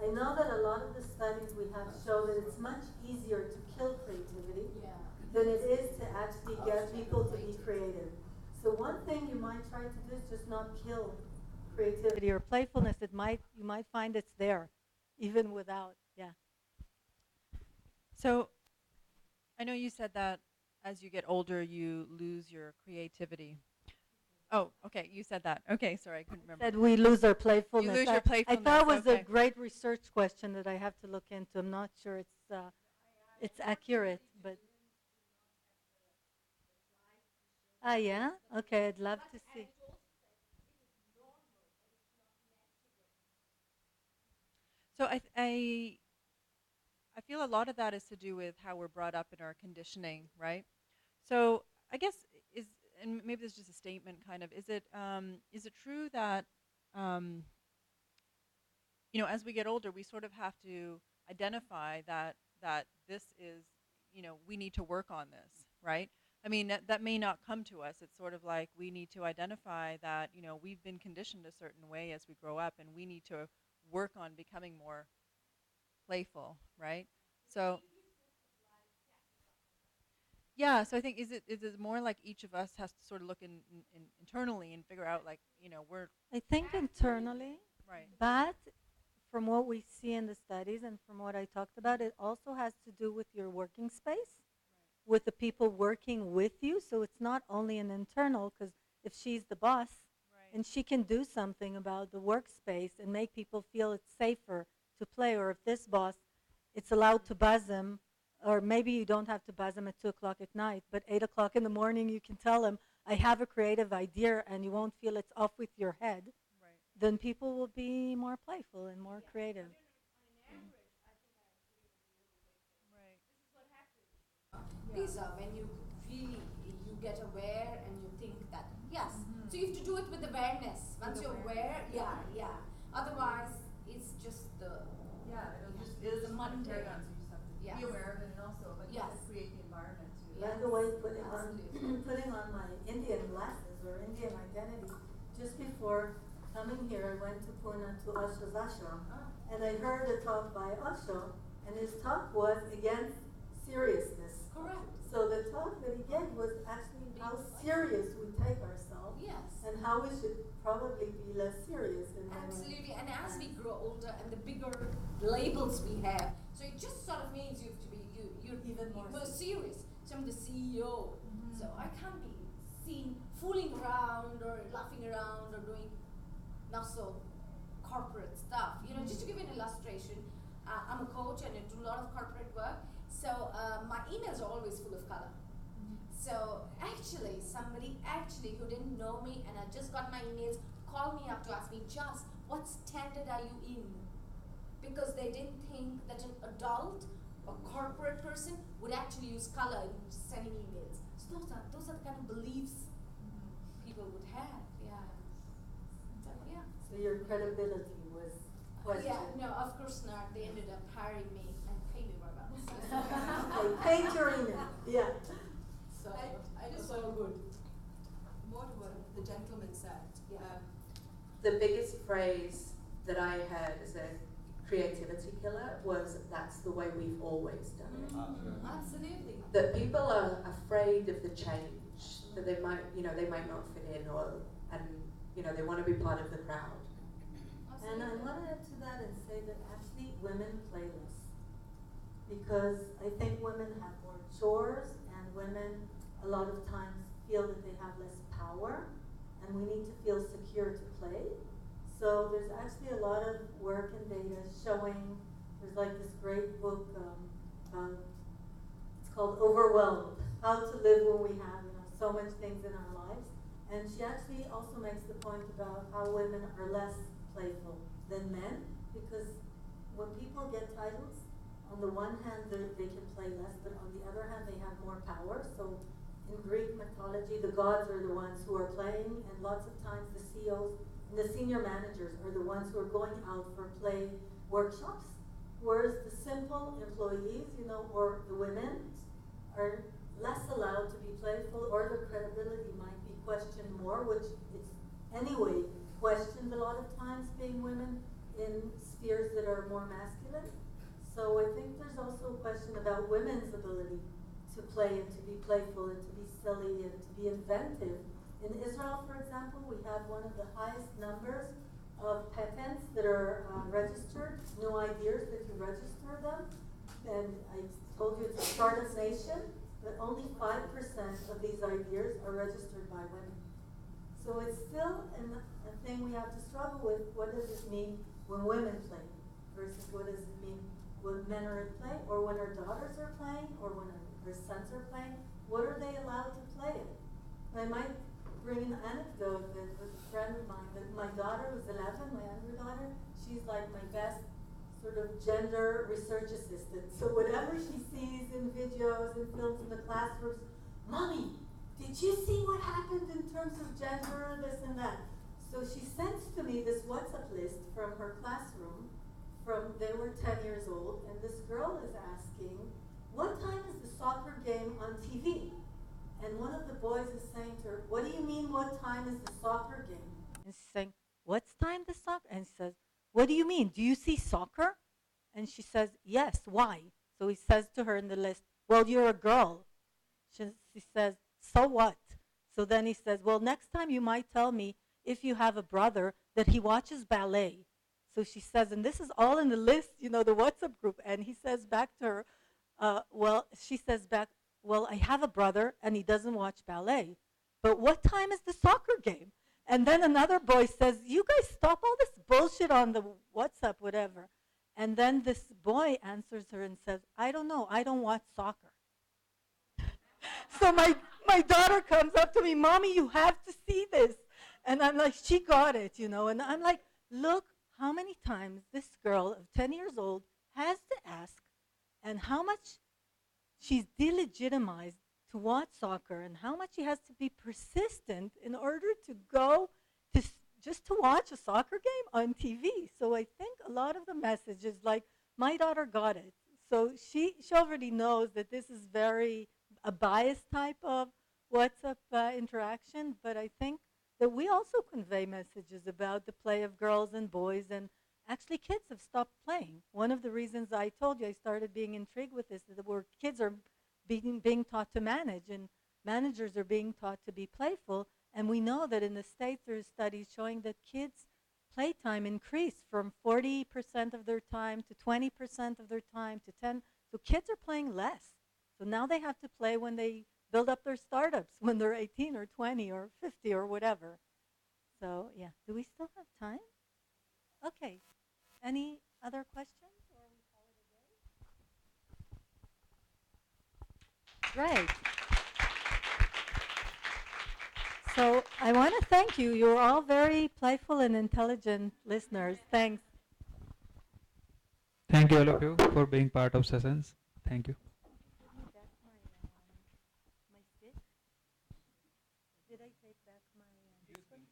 I know that a lot of the studies we have show that it's much easier to kill creativity than it is to actually get people to be creative. So one thing you might try to do is just not kill creativity or playfulness. You might find it's there, even without. Yeah. So I know you said that as you get older, you lose your creativity. Oh, okay, you said that. Okay, sorry, I couldn't remember. Said we lose our playfulness. You lose your I playfulness. thought it was a okay. great research question that I have to look into. I'm not sure it's accurate, but. Ah, yeah? Okay, I'd love to see. So I feel a lot of that is to do with how we're brought up in our conditioning, right? So I guess and maybe this is just a statement, kind of. Is it true that um, as we get older, we sort of have to identify that this is, we need to work on this, right? I mean, that may not come to us. It's sort of like we need to identify that, we've been conditioned a certain way as we grow up, and we need to work on becoming more playful, right? So yeah, so I think is it more like each of us has to sort of look internally and figure out, like, we're I think internally, right. but from what we see in the studies and from what I talked about, it also has to do with your working space, with the people working with you. So it's not only an internal, because if she's the boss Right. and she can do something about the workspace and make people feel it's safer to play, or if this boss, it's allowed to buzz them, or maybe you don't have to buzz them at 2 o'clock at night, but 8 o'clock in the morning you can tell them, I have a creative idea, and you won't feel it's off with your head, Right. then people will be more playful and more creative. Right. These are when you really you get aware and you think that yes. So you have to do it with awareness. Once you're aware, yeah. Otherwise, it's just the it is the mundane. paradigm, so you just have to be aware of it, and also, like you said, create the environment to. By the way, putting on my Indian glasses or Indian identity, just before coming here, I went to Pune to Osho's ashram, and I heard a talk by Osho, and his talk was against seriousness. Correct. So the talk that he gave was actually how serious we take ourselves, Yes. and how we should probably be less serious. Absolutely, and as we grow older and the bigger labels we have, so it just sort of means you have to be you're even more serious. So I'm the CEO, so I can't be seen fooling around or laughing around or doing not so corporate stuff. Just to give you an illustration, I'm a coach and I do a lot of corporate work. So my emails are always full of color. So actually, somebody who didn't know me and I just got my emails called me up to ask me, Just, what standard are you in? Because they didn't think that an adult or corporate person would actually use color in sending emails. So those are the kind of beliefs people would have. Yeah. So yeah. So your credibility was questioned. Yeah, no, of course not. They ended up hiring me and paying me more money. Okay, paid your email. Yeah. So I just want to good. More to what the gentleman said. The biggest phrase that I heard as a creativity killer was, that's the way we've always done it. Absolutely. That people are afraid of the change, that they might not fit in, and they want to be part of the crowd. And I want to add to that and say that actually women play less, because I think women have more chores, and women a lot of times feel that they have less power, and we need to feel secure to play. So there's actually a lot of work and data showing, there's like this great book, it's called Overwhelmed, How to Live When We Have so much things in our lives. And she actually also makes the point about how women are less playful than men, because when people get titles, on the one hand they can play less, but on the other hand they have more power. So in Greek mythology, the gods are the ones who are playing, and lots of times the CEOs and the senior managers are the ones who are going out for play workshops, whereas the simple employees, or the women are less allowed to be playful, or their credibility might be questioned more, which it's anyway questioned a lot of times being women in spheres that are more masculine. So I think there's also a question about women's ability to play and to be playful and to be silly and to be inventive. In Israel, for example, we have one of the highest numbers of patents that are registered, new ideas that you register them. And I told you it's a startup nation, but only 5% of these ideas are registered by women. So it's still a thing we have to struggle with. What does it mean when women play versus what does it mean when men are at play, or when our daughters are playing, or when our sons are playing? What are they allowed to play in? I might bring an anecdote that was a friend of mine, that my daughter who's 11, my younger daughter, she's like my best sort of gender research assistant. So whatever she sees in videos and films in the classrooms, Mommy, did you see what happened in terms of gender, this and that? So she sends to me this WhatsApp list from her classroom, they were 10 years old, and this girl is asking, what time is the soccer game on TV? And one of the boys is saying to her, what do you mean, what time is the soccer game? And she's saying, what's time the soccer? And he says, what do you mean? Do you see soccer? And she says, yes, why? So he says to her in the list, well, you're a girl. She says, so what? So then he says, well, next time you might tell me, if you have a brother, that he watches ballet. So she says, and this is all in the list, the WhatsApp group. And he says back to her, she says back, well, I have a brother and he doesn't watch ballet. But what time is the soccer game? And then another boy says, you guys stop all this bullshit on the WhatsApp, whatever. And then this boy answers her and says, I don't know, I don't watch soccer. So my daughter comes up to me, Mommy, you have to see this. And I'm like, she got it, And I'm like, look how many times this girl of 10 years old has to ask, and how much she's delegitimized to watch soccer, and how much she has to be persistent in order to go to just to watch a soccer game on TV. So I think a lot of the message is like, my daughter got it. So she already knows that this is very a biased type of WhatsApp interaction, but I think that we also convey messages about the play of girls and boys, and actually kids have stopped playing. One of the reasons I told you I started being intrigued with this is that where kids are being taught to manage, and managers are being taught to be playful, and we know that in the States there's studies showing that kids' playtime increased from 40% of their time to 20% of their time to 10. So kids are playing less. So now they have to play when they build up their startups, when they're 18 or 20 or 50 or whatever. So, yeah. Do we still have time? Okay. Any other questions, or we call it a day? Great. So I want to thank you. You're all very playful and intelligent listeners. Thanks. Thank you all of you for being part of sessions. Thank you.